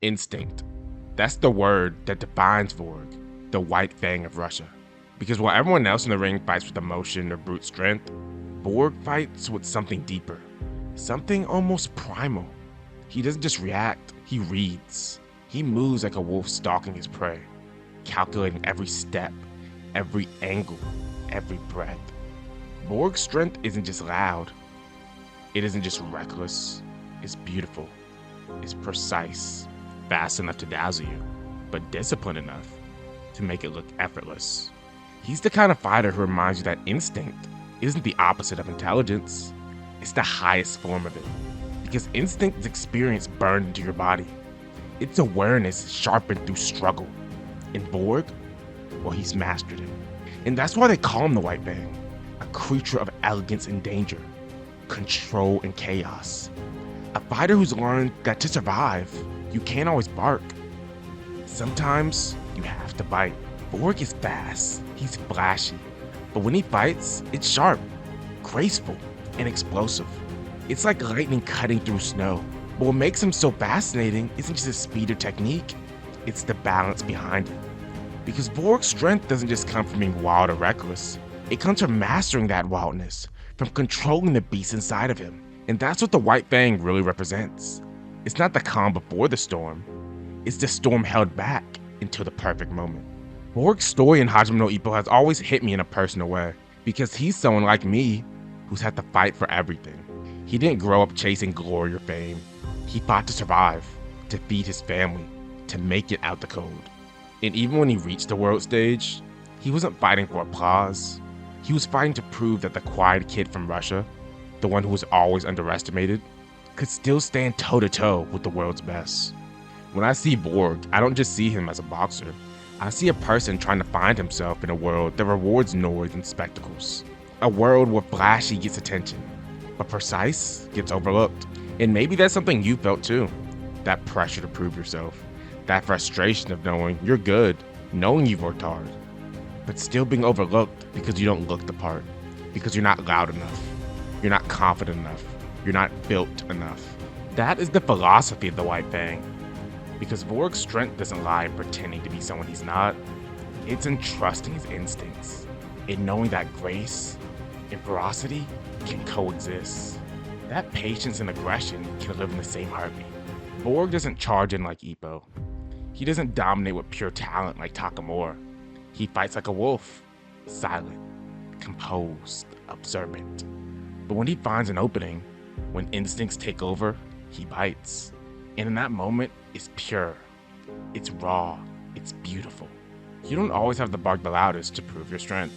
Instinct. That's the word that defines Volg, the White Fang of Russia. Because while everyone else in the ring fights with emotion or brute strength, Volg fights with something deeper, something almost primal. He doesn't just react, he reads. He moves like a wolf stalking his prey, calculating every step, every angle, every breath. Volg's strength isn't just loud, it isn't just reckless, it's beautiful, it's precise, fast enough to dazzle you, but disciplined enough to make it look effortless. He's the kind of fighter who reminds you that instinct isn't the opposite of intelligence, it's the highest form of it. Because instinct is experience burned into your body. It's awareness sharpened through struggle. In Volg, well, he's mastered it. And that's why they call him the White Fang, a creature of elegance and danger, control and chaos. A fighter who's learned that to survive, you can't always bark. Sometimes you have to bite. Volg is fast, he's flashy, but when he fights, it's sharp, graceful, and explosive. It's like lightning cutting through snow. But what makes him so fascinating isn't just his speed or technique, it's the balance behind it. Because Volg's strength doesn't just come from being wild or reckless, it comes from mastering that wildness, from controlling the beast inside of him. And that's what the White Fang really represents. It's not the calm before the storm, it's the storm held back until the perfect moment. Volg's story in Hajime no Ippo has always hit me in a personal way, because he's someone like me who's had to fight for everything. He didn't grow up chasing glory or fame. He fought to survive, to feed his family, to make it out the cold. And even when he reached the world stage, he wasn't fighting for applause. He was fighting to prove that the quiet kid from Russia, the one who was always underestimated, could still stand toe-to-toe with the world's best. When I see Volg, I don't just see him as a boxer. I see a person trying to find himself in a world that rewards noise and spectacles. A world where flashy gets attention, but precise gets overlooked. And maybe that's something you felt too. That pressure to prove yourself. That frustration of knowing you're good, knowing you've worked hard, but still being overlooked because you don't look the part, because you're not loud enough, you're not confident enough, you're not built enough. That is the philosophy of the White Fang. Because Volg's strength doesn't lie in pretending to be someone he's not, it's in trusting his instincts, in knowing that grace and ferocity can coexist. That patience and aggression can live in the same heartbeat. Volg doesn't charge in like Ippo. He doesn't dominate with pure talent like Takamura. He fights like a wolf, silent, composed, observant. But when he finds an opening, when instincts take over, he bites. And in that moment, it's pure, it's raw, it's beautiful. You don't always have to bark the loudest to prove your strength.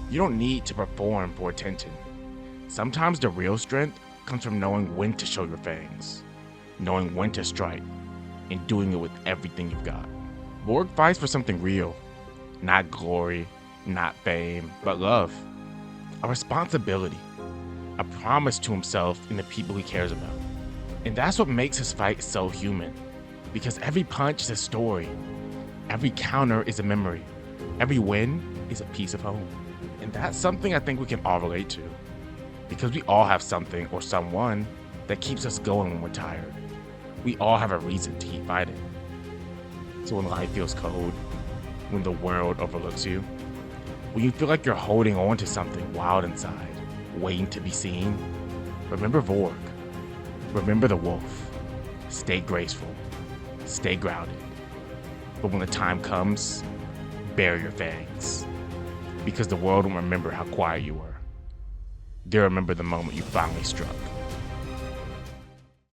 You don't need to perform for attention. Sometimes the real strength comes from knowing when to show your fangs, knowing when to strike, and doing it with everything you've got. Volg fights for something real, not glory, not fame, but love. A responsibility, a promise to himself and the people he cares about. And that's what makes his fight so human, because every punch is a story, every counter is a memory, every win is a piece of home. And that's something I think we can all relate to, because we all have something or someone that keeps us going when we're tired. We all have a reason to keep fighting. So when life feels cold, when the world overlooks you, when you feel like you're holding on to something wild inside, waiting to be seen, remember Volg. Remember the wolf. Stay graceful. Stay grounded. But when the time comes, bare your fangs. Because the world won't remember how quiet you were. They'll remember the moment you finally struck.